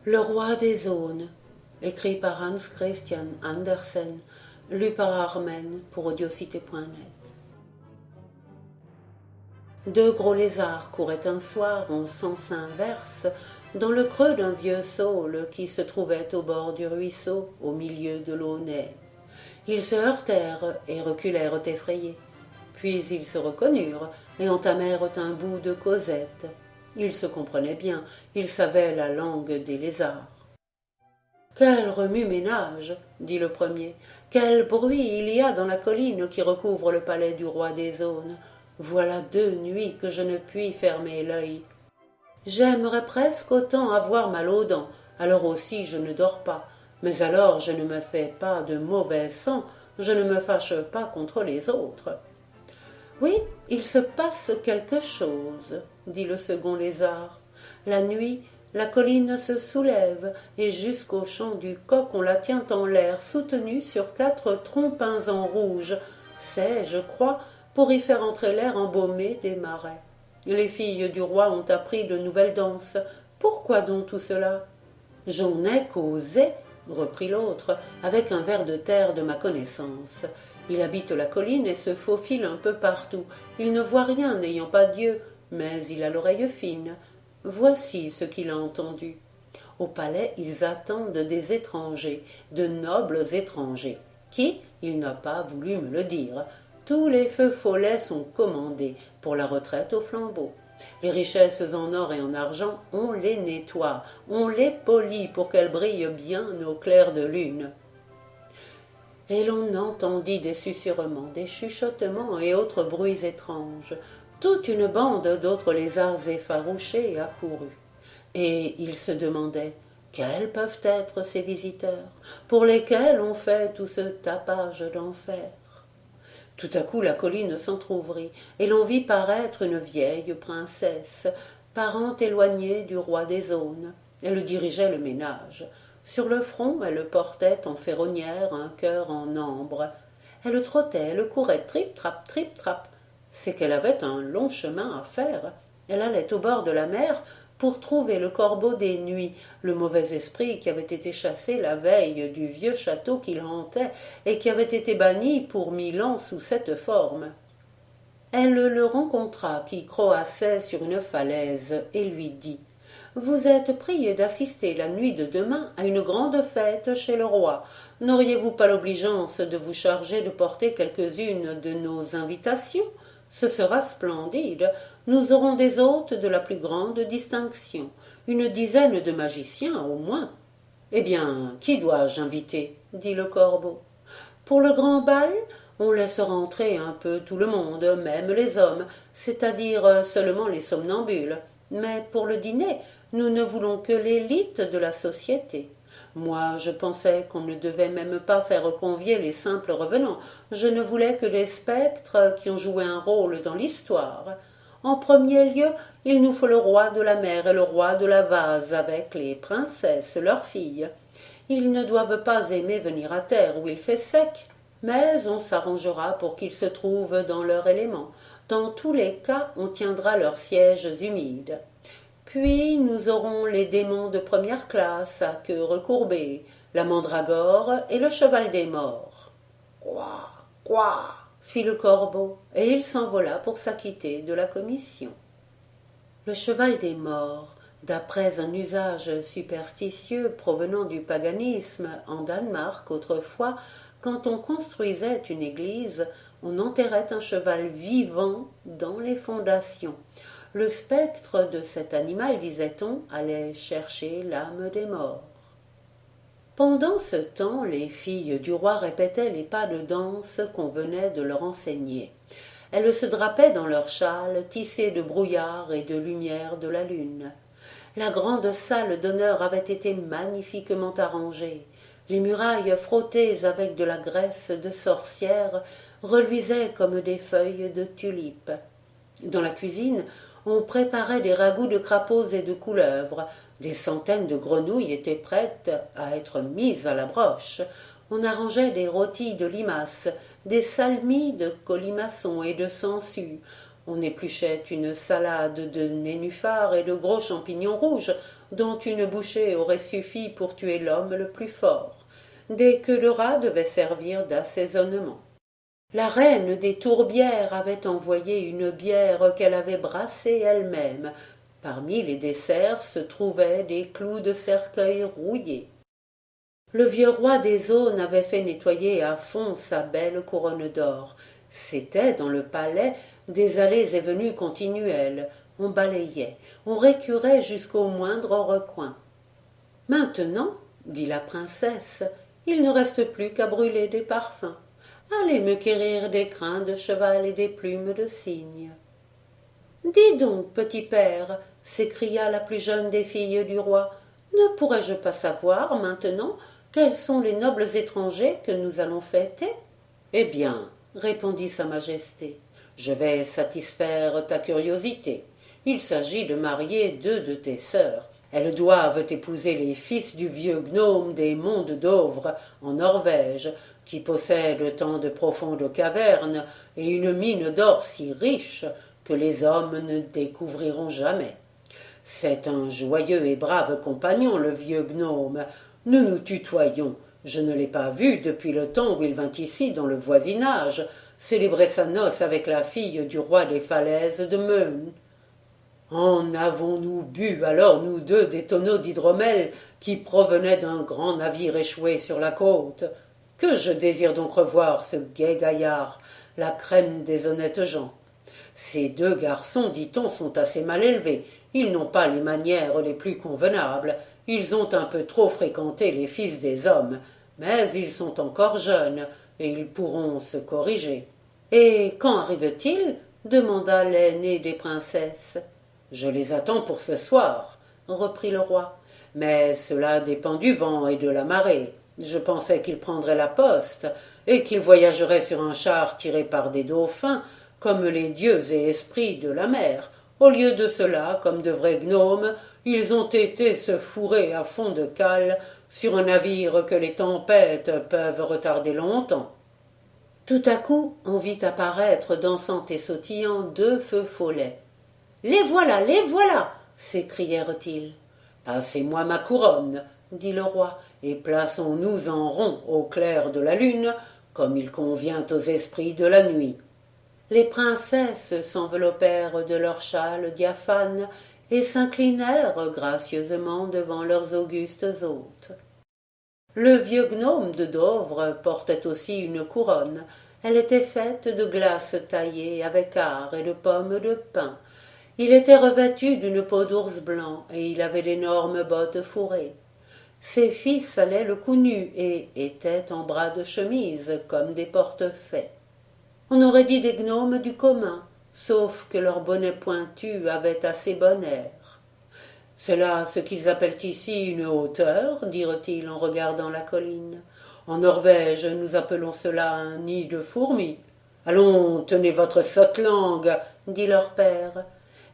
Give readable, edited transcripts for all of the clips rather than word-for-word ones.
Le roi des zones, écrit par Hans Christian Andersen, lu par Armen pour audiocité.net. Deux gros lézards couraient un soir en sens inverse dans le creux d'un vieux saule qui se trouvait au bord du ruisseau, au milieu de l'Aunay. Ils se heurtèrent et reculèrent effrayés. Puis ils se reconnurent et entamèrent un bout de causette. Ils se comprenaient bien, ils savaient la langue des lézards. « Quel remue-ménage » dit le premier. « Quel bruit il y a dans la colline qui recouvre le palais du roi des zones. Voilà 2 nuits que je ne puis fermer l'œil. J'aimerais presque autant avoir mal aux dents, alors aussi je ne dors pas. Mais alors je ne me fais pas de mauvais sang, je ne me fâche pas contre les autres. » « Oui, il se passe quelque chose, » dit le second lézard. « La nuit, la colline se soulève, et jusqu'au chant du coq on la tient en l'air, soutenue sur 4 trompins en rouge. C'est, je crois, pour y faire entrer l'air embaumé des marais. Les filles du roi ont appris de nouvelles danses. Pourquoi donc tout cela ? » « J'en ai causé, » reprit l'autre, avec un ver de terre de ma connaissance. Il habite la colline et se faufile un peu partout. Il ne voit rien, n'ayant pas d'yeux, mais il a l'oreille fine. Voici ce qu'il a entendu. Au palais, ils attendent des étrangers, de nobles étrangers, qui, il n'a pas voulu me le dire. Tous les feux follets sont commandés pour la retraite au flambeau. Les richesses en or et en argent, on les nettoie, on les polit pour qu'elles brillent bien au clair de lune. Et l'on entendit des susurrements, des chuchotements et autres bruits étranges. Toute une bande d'autres lézards effarouchés accourut. Et ils se demandaient quels peuvent être ces visiteurs, pour lesquels on fait tout ce tapage d'enfer. Tout à coup la colline s'entr'ouvrit, et l'on vit paraître une vieille princesse, parente éloignée du roi des zones. Elle dirigeait le ménage. Sur le front, elle portait en ferronnière un cœur en ambre. Elle trottait, elle courait, trip-trap, trip-trap. C'est qu'elle avait un long chemin à faire. Elle allait au bord de la mer pour trouver le corbeau des nuits, le mauvais esprit qui avait été chassé la veille du vieux château qu'il hantait et qui avait été banni pour 1000 ans sous cette forme. Elle le rencontra qui croassait sur une falaise et lui dit « Vous êtes prié d'assister la nuit de demain à une grande fête chez le roi. N'auriez-vous pas l'obligeance de vous charger de porter quelques-unes de nos invitations ? Ce sera splendide. Nous aurons des hôtes de la plus grande distinction, 10 de magiciens au moins. »« Eh bien, qui dois-je inviter ?» dit le corbeau. « Pour le grand bal, on laisse rentrer un peu tout le monde, même les hommes, c'est-à-dire seulement les somnambules. Mais pour le dîner, nous ne voulons que l'élite de la société. Moi, je pensais qu'on ne devait même pas faire convier les simples revenants. Je ne voulais que les spectres qui ont joué un rôle dans l'histoire. En premier lieu, il nous faut le roi de la mer et le roi de la vase, avec les princesses, leurs filles. Ils ne doivent pas aimer venir à terre où il fait sec, mais on s'arrangera pour qu'ils se trouvent dans leur élément. Dans tous les cas, on tiendra leurs sièges humides. Puis nous aurons les démons de première classe à queue recourbée, la mandragore et le cheval des morts. »« Quoi, quoi ?» fit le corbeau, et il s'envola pour s'acquitter de la commission. Le cheval des morts, d'après un usage superstitieux provenant du paganisme en Danemark autrefois, quand on construisait une église, on enterrait un cheval vivant dans les fondations. Le spectre de cet animal, disait-on, allait chercher l'âme des morts. Pendant ce temps, les filles du roi répétaient les pas de danse qu'on venait de leur enseigner. Elles se drapaient dans leurs châles tissés de brouillard et de lumière de la lune. La grande salle d'honneur avait été magnifiquement arrangée. Les murailles frottées avec de la graisse de sorcière reluisaient comme des feuilles de tulipes. Dans la cuisine, on préparait des ragoûts de crapauds et de couleuvres. Des centaines de grenouilles étaient prêtes à être mises à la broche. On arrangeait des rôtis de limaces, des salmis de colimaçon et de sangsues. On épluchait une salade de nénuphars et de gros champignons rouges. dont une bouchée aurait suffi pour tuer l'homme le plus fort, des queues de rat devaient servir d'assaisonnement. La reine des tourbières avait envoyé une bière qu'elle avait brassée elle-même. Parmi les desserts se trouvaient des clous de cercueil rouillés. Le vieux roi des Aunes avait fait nettoyer à fond sa belle couronne d'or. C'était, dans le palais, des allées et venues continuelles. On balayait, on récurait jusqu'au moindre recoin. Maintenant, dit la princesse, il ne reste plus qu'à brûler des parfums. Allez me quérir des crins de cheval et des plumes de cygne. Dis donc, petit père, s'écria la plus jeune des filles du roi, ne pourrais-je pas savoir maintenant quels sont les nobles étrangers que nous allons fêter? Eh bien, répondit sa majesté, je vais satisfaire ta curiosité. Il s'agit de marier deux de tes sœurs. Elles doivent épouser les fils du vieux gnome des monts de Dovre, en Norvège, qui possède tant de profondes cavernes et une mine d'or si riche que les hommes ne découvriront jamais. C'est un joyeux et brave compagnon, le vieux gnome. Nous nous tutoyons. Je ne l'ai pas vu depuis le temps où il vint ici, dans le voisinage, célébrer sa noce avec la fille du roi des falaises de Meun. En avons-nous bu alors, nous deux, des tonneaux d'hydromel qui provenaient d'un grand navire échoué sur la côte? Que je désire donc revoir ce gai gaillard, la crème des honnêtes gens. Ces deux garçons, dit-on, sont assez mal élevés. Ils n'ont pas les manières les plus convenables. Ils ont un peu trop fréquenté les fils des hommes. Mais ils sont encore jeunes, et ils pourront se corriger. Et quand arrive-t-il? Demanda l'aînée des princesses. Je les attends pour ce soir, reprit le roi. Mais cela dépend du vent et de la marée. Je pensais qu'ils prendraient la poste, et qu'ils voyageraient sur un char tiré par des dauphins, comme les dieux et esprits de la mer. Au lieu de cela, comme de vrais gnomes, ils ont été se fourrer à fond de cale sur un navire que les tempêtes peuvent retarder longtemps. Tout à coup, on vit apparaître, dansant et sautillant, deux feux follets. « Les voilà !» s'écrièrent-ils. « Passez-moi ma couronne, » dit le roi, « et plaçons-nous en rond au clair de la lune, comme il convient aux esprits de la nuit. » Les princesses s'enveloppèrent de leurs châles diaphanes et s'inclinèrent gracieusement devant leurs augustes hôtes. Le vieux gnome de Dovre portait aussi une couronne. Elle était faite de glace taillée avec art et de pommes de pin. Il était revêtu d'une peau d'ours blanc et il avait d'énormes bottes fourrées. Ses fils allaient le cou nu et étaient en bras de chemise comme des portefaix. On aurait dit des gnomes du commun, sauf que leur bonnet pointu avait assez bon air. « C'est là ce qu'ils appellent ici une hauteur, dirent-ils en regardant la colline. En Norvège, nous appelons cela un nid de fourmis. Allons, tenez votre sotte langue, dit leur père.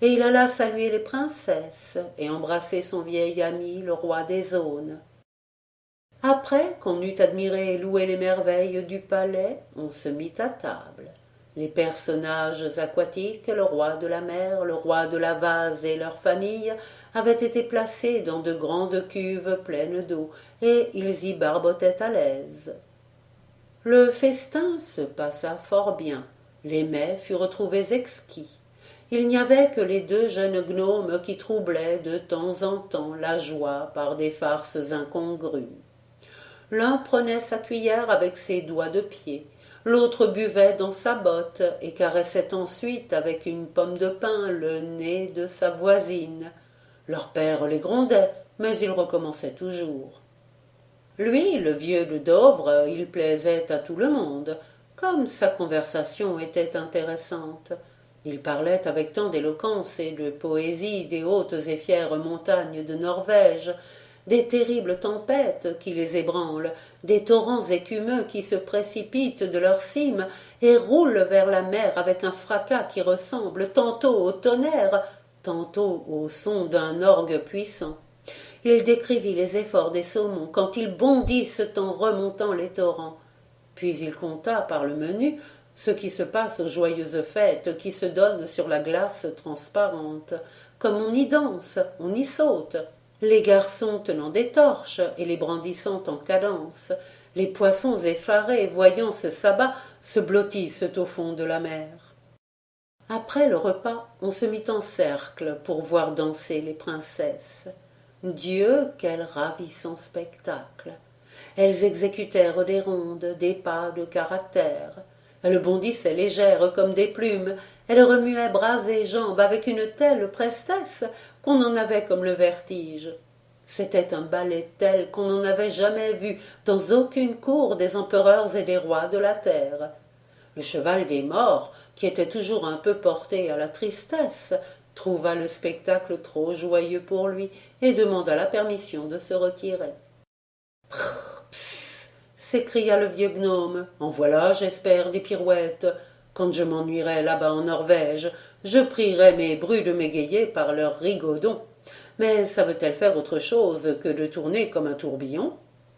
Et il alla saluer les princesses et embrasser son vieil ami, le roi des Aunes. Après qu'on eut admiré et loué les merveilles du palais, on se mit à table. Les personnages aquatiques, le roi de la mer, le roi de la vase et leur famille, avaient été placés dans de grandes cuves pleines d'eau, et ils y barbotaient à l'aise. Le festin se passa fort bien. Les mets furent trouvés exquis. Il n'y avait que les deux jeunes gnomes qui troublaient de temps en temps la joie par des farces incongrues. L'un prenait sa cuillère avec ses doigts de pied, l'autre buvait dans sa botte et caressait ensuite avec une pomme de pin le nez de sa voisine. Leur père les grondait, mais ils recommençaient toujours. Lui, le vieux de Dovre, il plaisait à tout le monde, comme sa conversation était intéressante. Il parlait avec tant d'éloquence et de poésie des hautes et fières montagnes de Norvège, des terribles tempêtes qui les ébranlent, des torrents écumeux qui se précipitent de leur cime et roulent vers la mer avec un fracas qui ressemble tantôt au tonnerre, tantôt au son d'un orgue puissant. Il décrivit les efforts des saumons quand ils bondissent en remontant les torrents. Puis il conta par le menu ce qui se passe aux joyeuses fêtes qui se donnent sur la glace transparente. Comme on y danse, on y saute. les garçons tenant des torches et les brandissant en cadence, les poissons effarés, voyant ce sabbat, se blottissent au fond de la mer. Après le repas, on se mit en cercle pour voir danser les princesses. Dieu, quel ravissant spectacle! Elles exécutèrent des rondes, des pas de caractère. Elles bondissaient légères comme des plumes, elles remuaient bras et jambes avec une telle prestesse qu'on en avait comme le vertige. C'était un ballet tel qu'on n'en avait jamais vu dans aucune cour des empereurs et des rois de la terre. Le cheval des morts, qui était toujours un peu porté à la tristesse, trouva le spectacle trop joyeux pour lui et demanda la permission de se retirer. « Prrr, pss !» s'écria le vieux gnome. « En voilà, j'espère, des pirouettes. Quand je m'ennuierai là-bas en Norvège, je prierai mes brues de m'égayer par leurs rigodons. Mais savent-elles faire autre chose que de tourner comme un tourbillon ?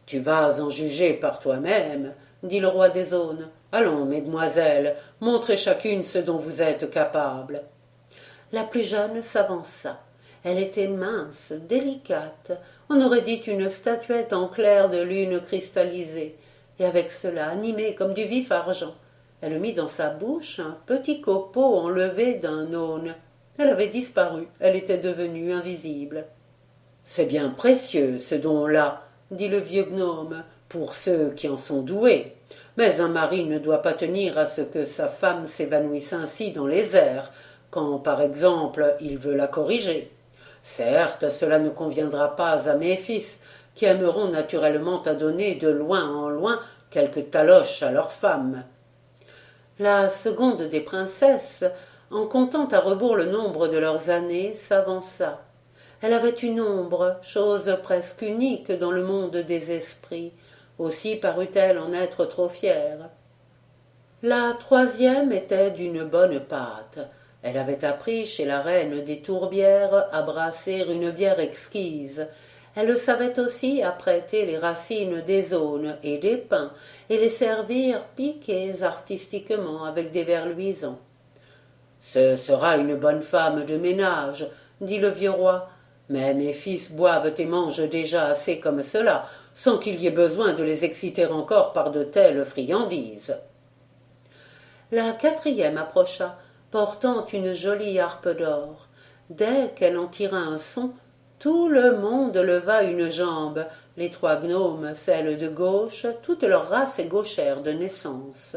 Tu vas en juger par toi-même, dit le roi des Aunes. Allons, mesdemoiselles, montrez chacune ce dont vous êtes capables. La plus jeune s'avança. Elle était mince, délicate, on aurait dit une statuette en clair de lune cristallisée, et avec cela animée comme du vif argent. Elle mit dans sa bouche un petit copeau enlevé d'un aune. Elle avait disparu, elle était devenue invisible. « C'est bien précieux, ce don-là, dit le vieux gnome, pour ceux qui en sont doués. Mais un mari ne doit pas tenir à ce que sa femme s'évanouisse ainsi dans les airs, quand, par exemple, il veut la corriger. Certes, cela ne conviendra pas à mes fils, qui aimeront naturellement à donner de loin en loin quelques taloches à leurs femmes. » La seconde des princesses, en comptant à rebours le nombre de leurs années, s'avança. Elle avait une ombre, chose presque unique dans le monde des esprits. Aussi parut-elle en être trop fière. La troisième était d'une bonne pâte. Elle avait appris chez la reine des tourbières à brasser une bière exquise. Elle savait aussi apprêter les racines des aunes et des pins et les servir piquées artistiquement avec des verres luisants. « Ce sera une bonne femme de ménage, dit le vieux roi. Mais mes fils boivent et mangent déjà assez comme cela, sans qu'il y ait besoin de les exciter encore par de telles friandises. » La quatrième approcha, portant une jolie harpe d'or. Dès qu'elle en tira un son, tout le monde leva une jambe, les trois gnomes, celle de gauche, toute leur race gauchère de naissance.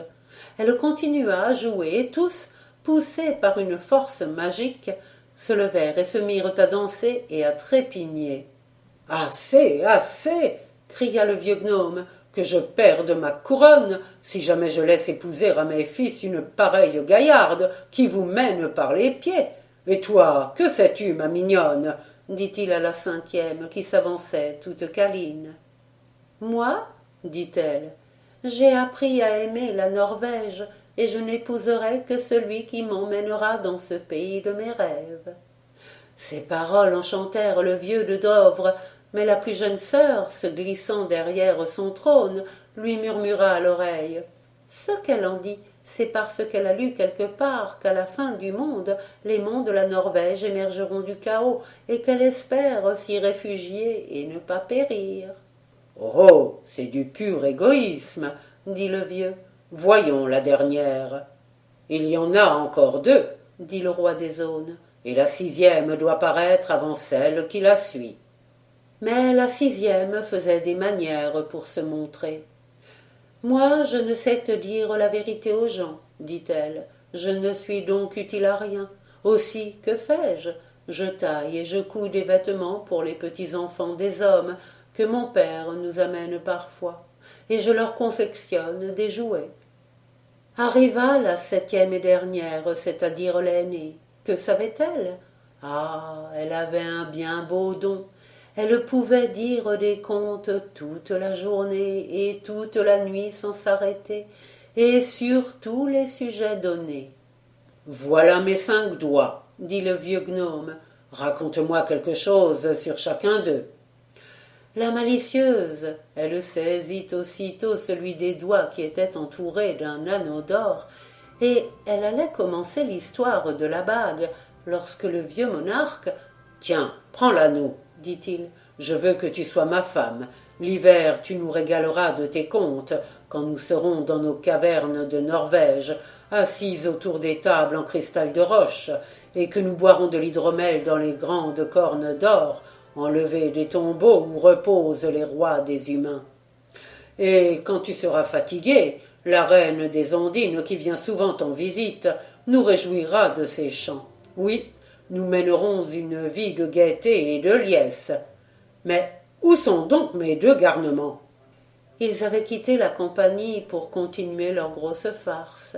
Elle continua à jouer, et tous, poussés par une force magique, se levèrent et se mirent à danser et à trépigner. « Assez, assez !» cria le vieux gnome, « que je perde ma couronne si jamais je laisse épouser à mes fils une pareille gaillarde qui vous mène par les pieds. Et toi, que sais-tu, ma mignonne ?» dit-il à la cinquième qui s'avançait toute câline. « Moi, dit-elle, j'ai appris à aimer la Norvège, et je n'épouserai que celui qui m'emmènera dans ce pays de mes rêves. » Ces paroles enchantèrent le vieux de Dovre, mais la plus jeune sœur, se glissant derrière son trône, lui murmura à l'oreille. Ce qu'elle en dit, c'est parce qu'elle a lu quelque part qu'à la fin du monde, les monts de la Norvège émergeront du chaos, et qu'elle espère s'y réfugier et ne pas périr. « Oh, c'est du pur égoïsme, dit le vieux. Voyons la dernière. »« Il y en a encore deux, dit le roi des Aunes, et la sixième doit paraître avant celle qui la suit. » Mais la sixième faisait des manières pour se montrer. « Moi, je ne sais que dire la vérité aux gens, dit-elle. Je ne suis donc utile à rien. Aussi, que fais-je ? Je taille et je couds des vêtements pour les petits enfants des hommes que mon père nous amène parfois, et je leur confectionne des jouets. » Arriva la septième et dernière, c'est-à-dire l'aînée. Que savait-elle ? Ah, elle avait un bien beau don. Elle pouvait dire des contes toute la journée et toute la nuit sans s'arrêter, et sur tous les sujets donnés. « Voilà mes 5 doigts, dit le vieux gnome. Raconte-moi quelque chose sur chacun d'eux. » La malicieuse, elle saisit aussitôt celui des doigts qui était entouré d'un anneau d'or, et elle allait commencer l'histoire de la bague, lorsque le vieux monarque « Tiens, prends l'anneau, dit-il, je veux que tu sois ma femme. L'hiver, tu nous régaleras de tes contes, quand nous serons dans nos cavernes de Norvège, assises autour des tables en cristal de roche, et que nous boirons de l'hydromel dans les grandes cornes d'or, enlevées des tombeaux où reposent les rois des humains. Et quand tu seras fatigué, la reine des Ondines, qui vient souvent en visite, nous réjouira de ses chants. Oui, nous mènerons une vie de gaieté et de liesse. Mais où sont donc mes 2 garnements? Ils avaient quitté la compagnie pour continuer leur grosse farce.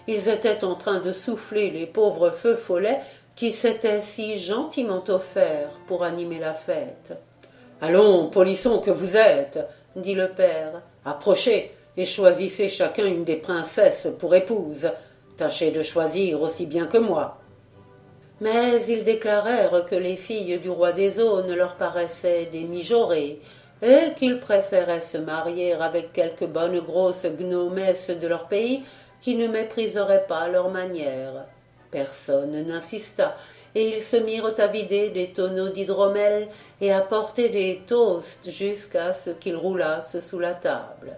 Ils étaient en train de souffler les pauvres feux follets qui s'étaient si gentiment offerts pour animer la fête. « Allons, polissons que vous êtes, dit le père, approchez et choisissez chacun une des princesses pour épouse. Tâchez de choisir aussi bien que moi. » Mais ils déclarèrent que les filles du roi des Aunes leur paraissaient des mijaurées, et qu'ils préféraient se marier avec quelques bonnes grosses gnomesses de leur pays qui ne mépriseraient pas leurs manières. Personne n'insista, et ils se mirent à vider des tonneaux d'hydromel et à porter des toasts jusqu'à ce qu'ils roulassent sous la table.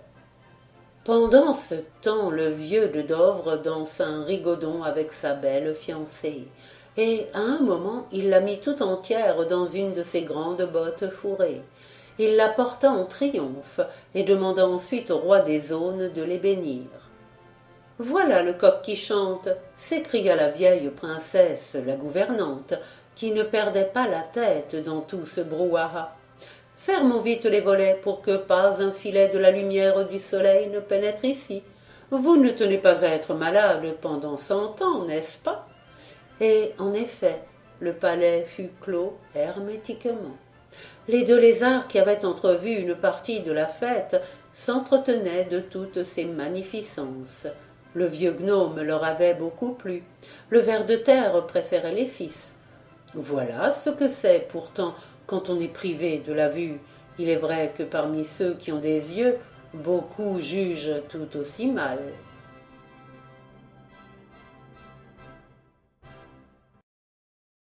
Pendant ce temps, le vieux de Dovre dansa un rigodon avec sa belle fiancée, et à un moment il la mit tout entière dans une de ses grandes bottes fourrées. Il la porta en triomphe et demanda ensuite au roi des Aunes de les bénir. « Voilà le coq qui chante !» s'écria la vieille princesse, la gouvernante, qui ne perdait pas la tête dans tout ce brouhaha. « Fermons vite les volets pour que pas un filet de la lumière du soleil ne pénètre ici. Vous ne tenez pas à être malade pendant 100 ans, n'est-ce pas ?» Et en effet, le palais fut clos hermétiquement. Les 2 lézards qui avaient entrevu une partie de la fête s'entretenaient de toutes ces magnificences. Le vieux gnome leur avait beaucoup plu. Le ver de terre préférait les fils. Voilà ce que c'est pourtant quand on est privé de la vue. Il est vrai que parmi ceux qui ont des yeux, beaucoup jugent tout aussi mal.